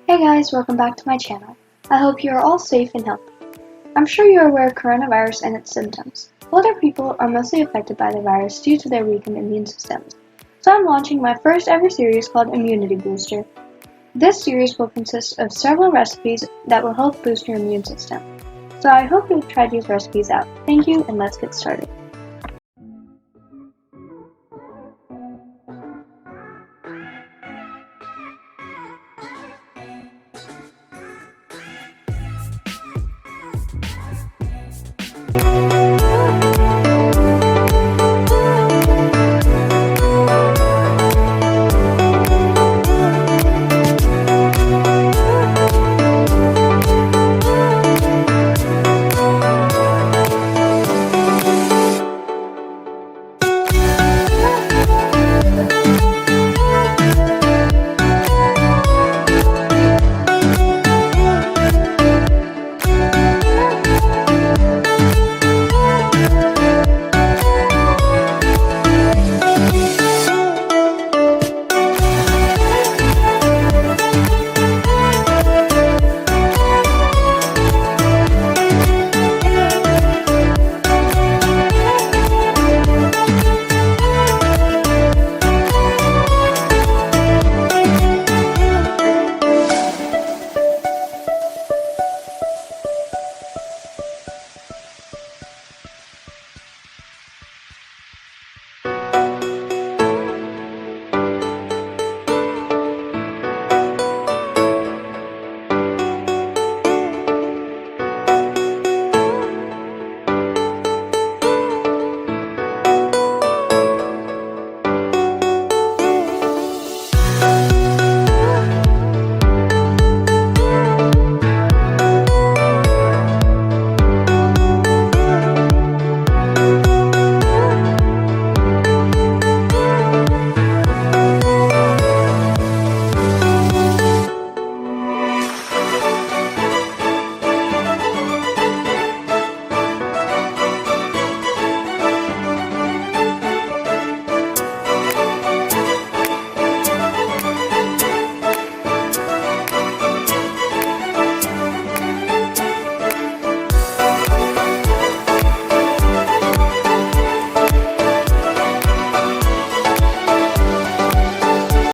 Hey guys, welcome back to my channel. I hope you are all safe and healthy. I'm sure you are aware of coronavirus and its symptoms. Older people are mostly affected by the virus due to their weakened immune systems. So I'm launching my first ever series called Immunity Booster. This series will consist of several recipes that will help boost your immune system. So I hope you'll try these recipes out. Thank you, and let's get started.